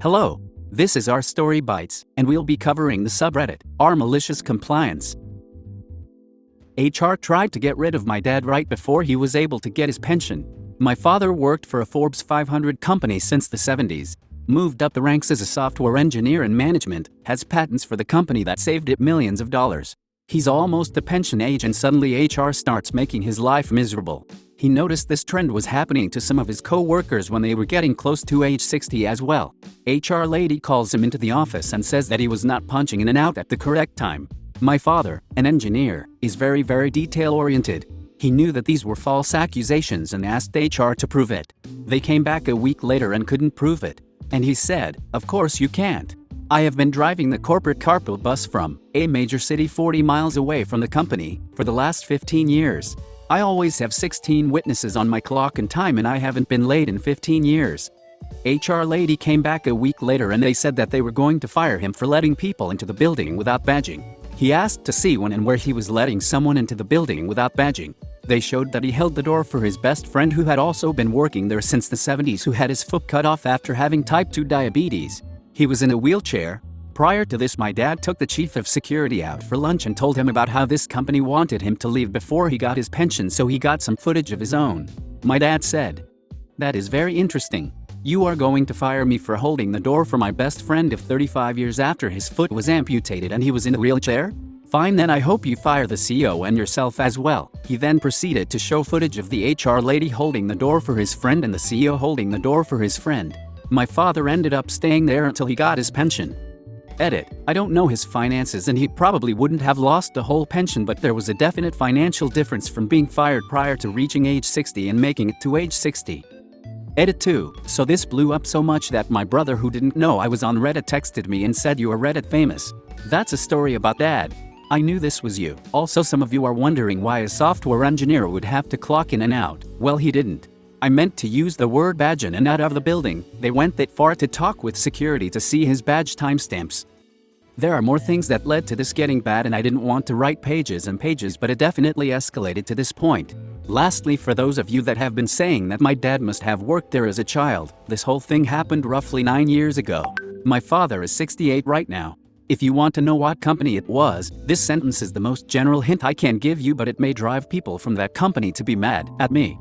Hello, this is our Story Bites, and we'll be covering the subreddit, rMaliciousCompliance. HR tried to get rid of my dad right before he was able to get his pension. My father worked for a Forbes 500 company since the 70s, moved up the ranks as a software engineer in management, has patents for the company that saved it millions of dollars. He's almost the pension age and suddenly HR starts making his life miserable. He noticed this trend was happening to some of his co-workers when they were getting close to age 60 as well. HR lady calls him into the office and says that he was not punching in and out at the correct time. My father, an engineer, is very detail-oriented. He knew that these were false accusations and asked HR to prove it. They came back a week later and couldn't prove it. And he said, "Of course you can't. I have been driving the corporate carpool bus from a major city 40 miles away from the company for the last 15 years. I always have 16 witnesses on my clock and time and I haven't been late in 15 years. HR lady came back a week later and they said that they were going to fire him for letting people into the building without badging. He asked to see when and where he was letting someone into the building without badging. They showed that he held the door for his best friend who had also been working there since the 70s, who had his foot cut off after having type 2 diabetes. He was in a wheelchair. Prior to this, my dad took the chief of security out for lunch and told him about how this company wanted him to leave before he got his pension, so he got some footage of his own. My dad said, "That is very interesting. You are going to fire me for holding the door for my best friend if 35 years after his foot was amputated and he was in a wheelchair? Fine, then I hope you fire the CEO and yourself as well." He then proceeded to show footage of the HR lady holding the door for his friend and the CEO holding the door for his friend. My father ended up staying there until he got his pension. Edit: I don't know his finances and he probably wouldn't have lost the whole pension, but there was a definite financial difference from being fired prior to reaching age 60 and making it to age 60. Edit 2. So this blew up so much that my brother, who didn't know I was on Reddit, texted me and said, "You are Reddit famous." That's a story about Dad. I knew this was you. Also, some of you are wondering why a software engineer would have to clock in and out. Well, he didn't. I meant to use the word badge in and out of the building. They went that far to talk with security to see his badge timestamps. There are more things that led to this getting bad, and I didn't want to write pages and pages, but it definitely escalated to this point. Lastly, for those of you that have been saying that my dad must have worked there as a child, this whole thing happened roughly 9 years ago. My father is 68 right now. If you want to know what company it was, this sentence is the most general hint I can give you, but it may drive people from that company to be mad at me.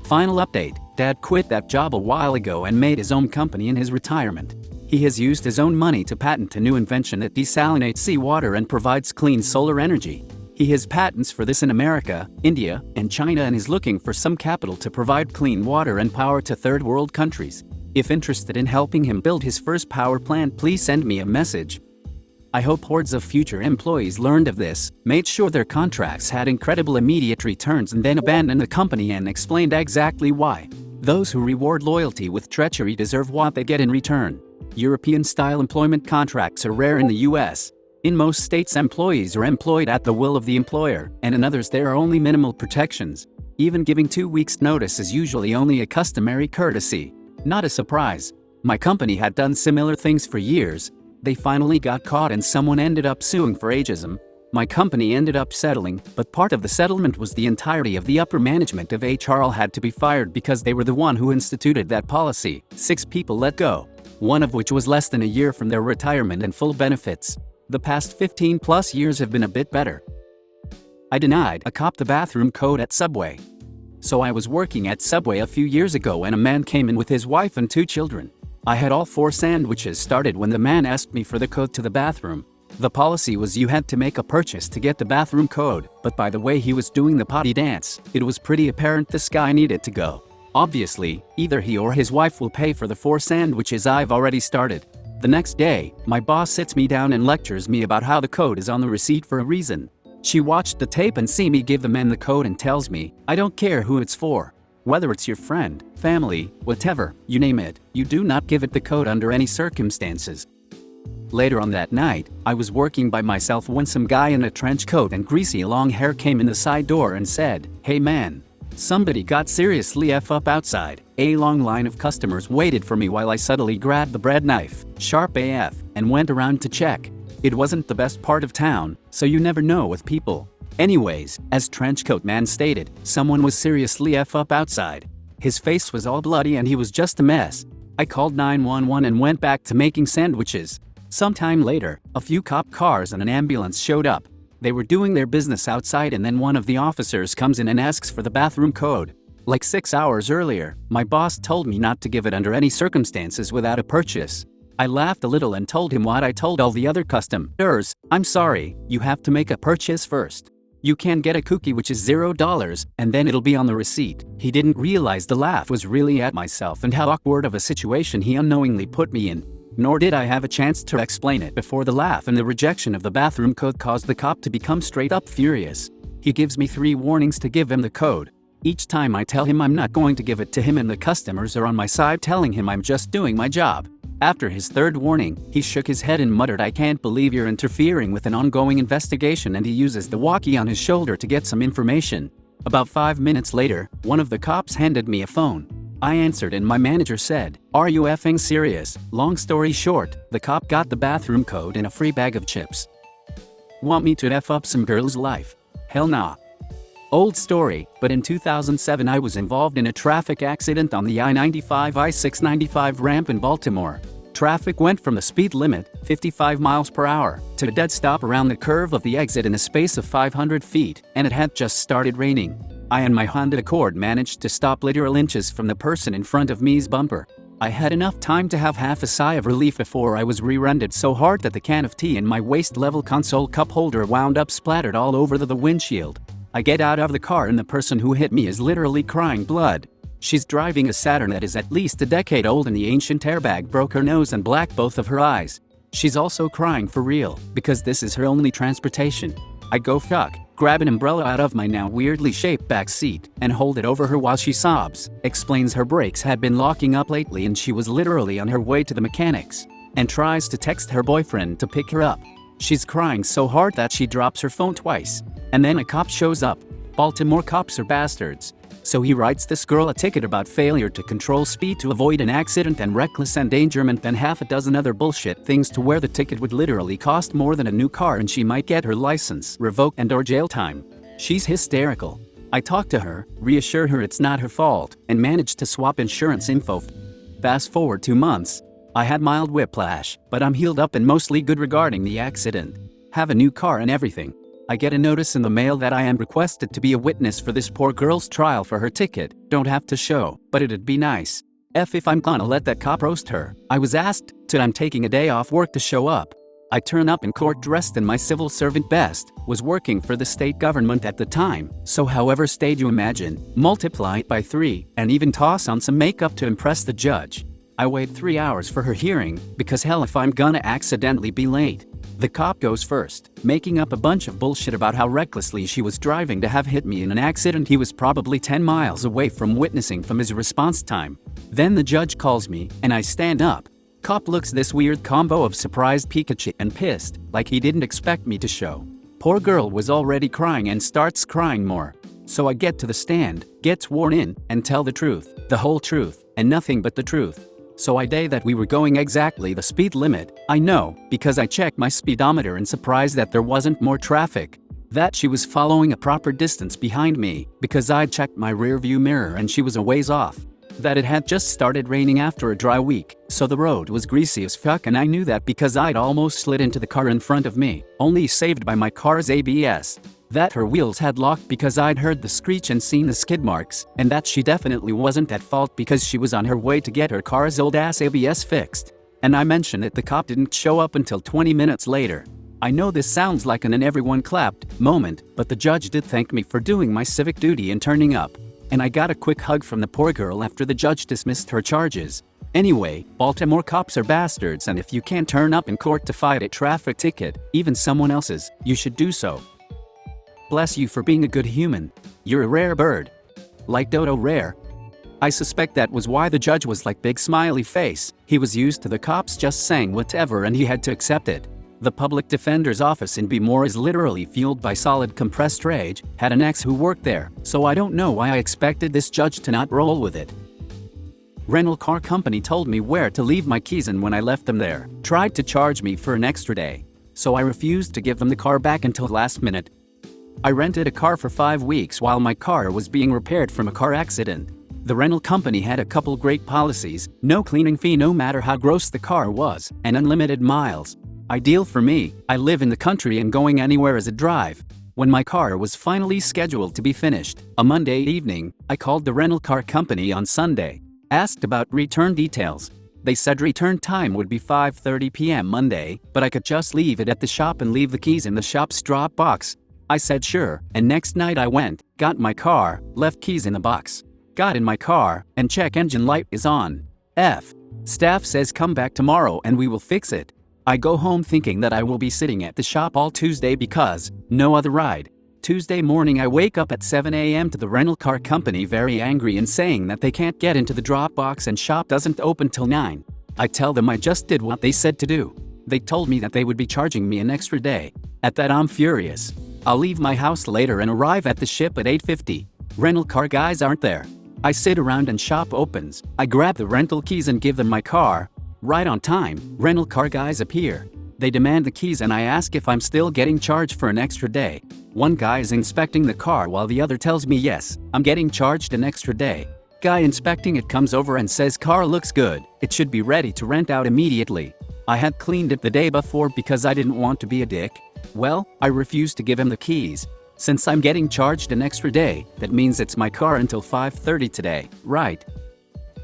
Final update: Dad quit that job a while ago and made his own company in his retirement. He has used his own money to patent a new invention that desalinates seawater and provides clean solar energy. He has patents for this in America, India, and China, and is looking for some capital to provide clean water and power to third world countries. If interested in helping him build his first power plant, please send me a message. I hope hordes of future employees learned of this, made sure their contracts had incredible immediate returns, and then abandoned the company and explained exactly why. Those who reward loyalty with treachery deserve what they get in return. European-style employment contracts are rare in the US. In most states, employees are employed at the will of the employer, and in others there are only minimal protections. Even giving 2 weeks' notice is usually only a customary courtesy. Not a surprise. My company had done similar things for years. They finally got caught and someone ended up suing for ageism. My company ended up settling, but part of the settlement was the entirety of the upper management of HR had to be fired because they were the one who instituted that policy. 6 people let go, one of which was less than a year from their retirement and full benefits. The past 15+ years have been a bit better. I denied a cop the bathroom code at Subway. So I was working at Subway a few years ago and a man came in with his wife and 2 children. I had all 4 sandwiches started when the man asked me for the code to the bathroom. The policy was you had to make a purchase to get the bathroom code, but by the way he was doing the potty dance, it was pretty apparent this guy needed to go. Obviously, either he or his wife will pay for the 4 sandwiches I've already started. The next day, my boss sits me down and lectures me about how the code is on the receipt for a reason. She watched the tape and see me give the man the code and tells me, "I don't care who it's for. Whether it's your friend, family, whatever, you name it, you do not give it the code under any circumstances." Later on that night, I was working by myself when some guy in a trench coat and greasy long hair came in the side door and said, "Hey man, somebody got seriously F up outside." A long line of customers waited for me while I subtly grabbed the bread knife, sharp AF, and went around to check. It wasn't the best part of town, so you never know with people. Anyways, as Trenchcoat Man stated, someone was seriously F up outside. His face was all bloody and he was just a mess. I called 911 and went back to making sandwiches. Sometime later, a few cop cars and an ambulance showed up. They were doing their business outside and then one of the officers comes in and asks for the bathroom code. Like 6 hours earlier, my boss told me not to give it under any circumstances without a purchase. I laughed a little and told him what I told all the other customers. I'm sorry, you have to make a purchase first. You can get a cookie which is $0 and then it'll be on the receipt. He didn't realize the laugh was really at myself and how awkward of a situation he unknowingly put me in. Nor did I have a chance to explain it before the laugh and the rejection of the bathroom code caused the cop to become straight up furious. He gives me 3 warnings to give him the code. Each time I tell him I'm not going to give it to him and the customers are on my side telling him I'm just doing my job. After his 3rd warning, he shook his head and muttered, "I can't believe you're interfering with an ongoing investigation," and he uses the walkie on his shoulder to get some information. About 5 minutes later, one of the cops handed me a phone. I answered and my manager said, "Are you effing serious?" Long story short, the cop got the bathroom code and a free bag of chips. Want me to F up some girl's life? Hell nah. Old story, but in 2007 I was involved in a traffic accident on the I-95 I-695 ramp in Baltimore. Traffic went from the speed limit, 55 miles per hour, to a dead stop around the curve of the exit in a space of 500 feet, and it had just started raining. I and my Honda Accord managed to stop literal inches from the person in front of me's bumper. I had enough time to have half a sigh of relief before I was rear-ended so hard that the can of tea in my waist-level console cup holder wound up splattered all over the windshield. I get out of the car and the person who hit me is literally crying blood. She's driving a Saturn that is at least a decade old and the ancient airbag broke her nose and blacked both of her eyes. She's also crying for real, because this is her only transportation. I go fuck, grab an umbrella out of my now weirdly shaped back seat, and hold it over her while she sobs, explains her brakes had been locking up lately and she was literally on her way to the mechanics, and tries to text her boyfriend to pick her up. She's crying so hard that she drops her phone twice. And then a cop shows up. Baltimore cops are bastards. So he writes this girl a ticket about failure to control speed to avoid an accident and reckless endangerment and half a dozen other bullshit things to where the ticket would literally cost more than a new car and she might get her license revoked and or jail time. She's hysterical. I talk to her, reassure her it's not her fault, and manage to swap insurance info. Fast forward 2 months. I had mild whiplash, but I'm healed up and mostly good regarding the accident. Have a new car and everything. I get a notice in the mail that I am requested to be a witness for this poor girl's trial for her ticket. Don't have to show, but it'd be nice. If I'm gonna let that cop roast her. I was asked to I'm taking a day off work to show up. I turn up in court dressed in my civil servant best, was working for the state government at the time, so however stayed you imagine, multiply it by 3, and even toss on some makeup to impress the judge. I wait 3 hours for her hearing, because hell if I'm gonna accidentally be late. The cop goes first, making up a bunch of bullshit about how recklessly she was driving to have hit me in an accident he was probably 10 miles away from witnessing from his response time. Then the judge calls me, and I stand up. Cop looks this weird combo of surprised Pikachu and pissed, like he didn't expect me to show. Poor girl was already crying and starts crying more. So I get to the stand, get sworn in, and tell the truth, the whole truth, and nothing but the truth. So I day that we were going exactly the speed limit. I know, because I checked my speedometer and surprised that there wasn't more traffic. That she was following a proper distance behind me, because I'd checked my rear view mirror and she was a ways off. That it had just started raining after a dry week, so the road was greasy as fuck and I knew that because I'd almost slid into the car in front of me, only saved by my car's ABS. That her wheels had locked because I'd heard the screech and seen the skid marks, and that she definitely wasn't at fault because she was on her way to get her car's old-ass ABS fixed. And I mentioned that the cop didn't show up until 20 minutes later. I know this sounds like an everyone clapped moment, but the judge did thank me for doing my civic duty and turning up. And I got a quick hug from the poor girl after the judge dismissed her charges. Anyway, Baltimore cops are bastards, and if you can't turn up in court to fight a traffic ticket, even someone else's, you should do so. Bless you for being a good human. You're a rare bird. Like Dodo rare. I suspect that was why the judge was like big smiley face. He was used to the cops just saying whatever and he had to accept it. The public defender's office in Bmore is literally fueled by solid compressed rage, had an ex who worked there, so I don't know why I expected this judge to not roll with it. Rental car company told me where to leave my keys and when I left them there, tried to charge me for an extra day. So I refused to give them the car back until last minute. I rented a car for 5 weeks while my car was being repaired from a car accident. The rental company had a couple great policies: no cleaning fee no matter how gross the car was, and unlimited miles. Ideal for me. I live in the country and going anywhere is a drive. When my car was finally scheduled to be finished, a Monday evening, I called the rental car company on Sunday. Asked about return details. They said return time would be 5:30 p.m. Monday, but I could just leave it at the shop and leave the keys in the shop's drop box. I said sure, and next night I went, got my car, left keys in the box. Got in my car, and check engine light is on. Staff says come back tomorrow and we will fix it. I go home thinking that I will be sitting at the shop all Tuesday because no other ride. Tuesday morning I wake up at 7 a.m. to the rental car company very angry and saying that they can't get into the drop box and shop doesn't open till 9. I tell them I just did what they said to do. They told me that they would be charging me an extra day. At that I'm furious. I'll leave my house later and arrive at the ship at 8:50. Rental car guys aren't there. I sit around and shop opens. I grab the rental keys and give them my car. Right on time, rental car guys appear. They demand the keys and I ask if I'm still getting charged for an extra day. One guy is inspecting the car while the other tells me yes, I'm getting charged an extra day. Guy inspecting it comes over and says car looks good, it should be ready to rent out immediately. I had cleaned it the day before because I didn't want to be a dick. Well, I refused to give him the keys. Since I'm getting charged an extra day, that means it's my car until 5:30 today, right?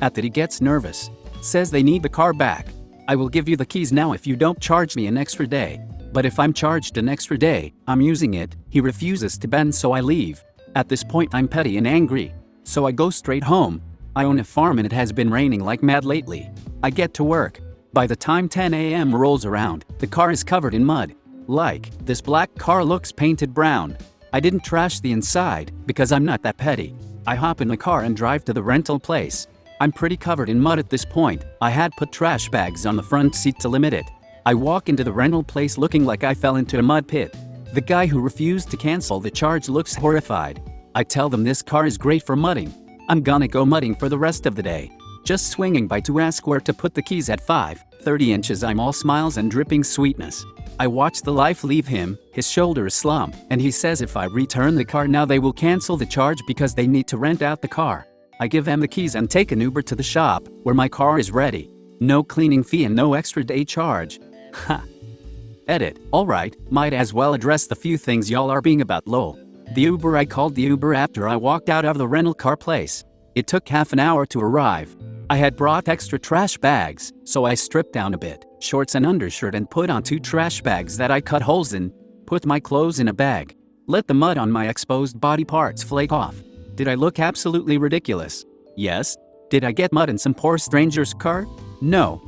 At that he gets nervous. Says they need the car back. I will give you the keys now if you don't charge me an extra day. But if I'm charged an extra day, I'm using it. He refuses to bend, so I leave. At this point I'm petty and angry. So I go straight home. I own a farm and it has been raining like mad lately. I get to work. By the time 10 a.m. rolls around, the car is covered in mud. Like, this black car looks painted brown. I didn't trash the inside because I'm not that petty. I hop in the car and drive to the rental place. I'm pretty covered in mud at this point. I had put trash bags on the front seat to limit it. I walk into the rental place looking like I fell into a mud pit. The guy who refused to cancel the charge looks horrified. I tell them this car is great for mudding. I'm gonna go mudding for the rest of the day. Just swinging by to ask where to put the keys at 5:30 inches. I'm all smiles and dripping sweetness. I watch the life leave him, his shoulders slump, and he says if I return the car now they will cancel the charge because they need to rent out the car. I give them the keys and take an Uber to the shop, where my car is ready. No cleaning fee and no extra day charge. Ha. Edit. Alright, might as well address the few things y'all are being about lol. The Uber I called the Uber after I walked out of the rental car place. It took half an hour to arrive. I had brought extra trash bags, so I stripped down a bit, shorts and undershirt, and put on 2 trash bags that I cut holes in, put my clothes in a bag, let the mud on my exposed body parts flake off. Did I look absolutely ridiculous? Yes. Did I get mud in some poor stranger's car? No.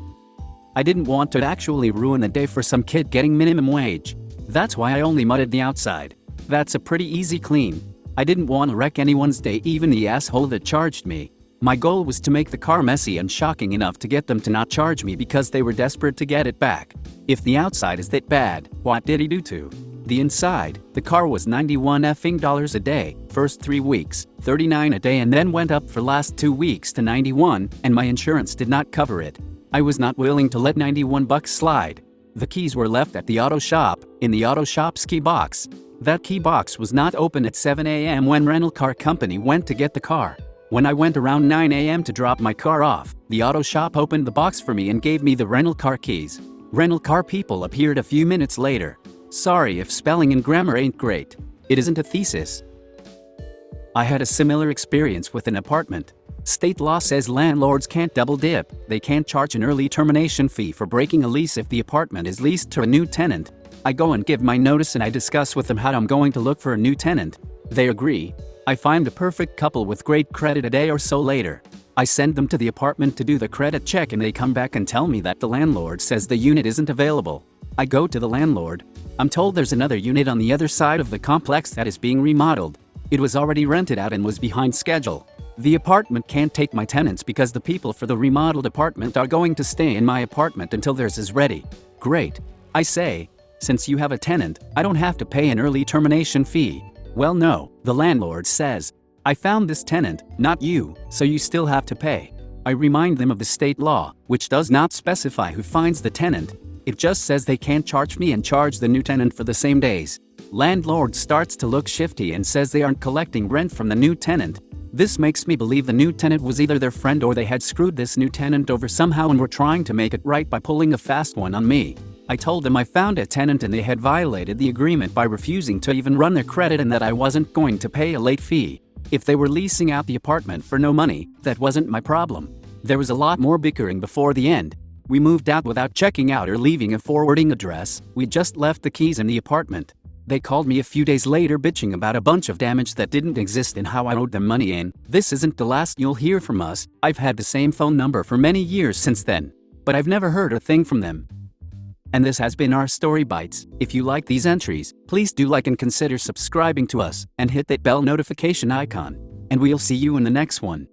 I didn't want to actually ruin a day for some kid getting minimum wage. That's why I only mudded the outside. That's a pretty easy clean. I didn't want to wreck anyone's day, even the asshole that charged me. My goal was to make the car messy and shocking enough to get them to not charge me because they were desperate to get it back. If the outside is that bad, what did he do to the inside? The car was $91 a day, first 3 weeks, $39 a day, and then went up for last 2 weeks to $91, and my insurance did not cover it. I was not willing to let $91 slide. The keys were left at the auto shop, in the auto shop's key box. That key box was not open at 7 a.m. when rental car company went to get the car. When I went around 9 a.m. to drop my car off, the auto shop opened the box for me and gave me the rental car keys. Rental car people appeared a few minutes later. Sorry if spelling and grammar ain't great. It isn't a thesis. I had a similar experience with an apartment. State law says landlords can't double dip. They can't charge an early termination fee for breaking a lease if the apartment is leased to a new tenant. I go and give my notice and I discuss with them how I'm going to look for a new tenant. They agree. I find the perfect couple with great credit a day or so later. I send them to the apartment to do the credit check and they come back and tell me that the landlord says the unit isn't available. I go to the landlord. I'm told there's another unit on the other side of the complex that is being remodeled. It was already rented out and was behind schedule. The apartment can't take my tenants because the people for the remodeled apartment are going to stay in my apartment until theirs is ready. Great. I say, since you have a tenant, I don't have to pay an early termination fee. Well, no, the landlord says. I found this tenant, not you, so you still have to pay. I remind them of the state law, which does not specify who finds the tenant. It just says they can't charge me and charge the new tenant for the same days. Landlord starts to look shifty and says they aren't collecting rent from the new tenant. This makes me believe the new tenant was either their friend or they had screwed this new tenant over somehow and were trying to make it right by pulling a fast one on me. I told them I found a tenant and they had violated the agreement by refusing to even run their credit and that I wasn't going to pay a late fee. If they were leasing out the apartment for no money, that wasn't my problem. There was a lot more bickering before the end. We moved out without checking out or leaving a forwarding address. We just left the keys in the apartment. They called me a few days later bitching about a bunch of damage that didn't exist and how I owed them money in. This isn't the last you'll hear from us. I've had the same phone number for many years since then, but I've never heard a thing from them. And this has been our Story Bites. If you like these entries, please do like and consider subscribing to us and hit that bell notification icon. And we'll see you in the next one.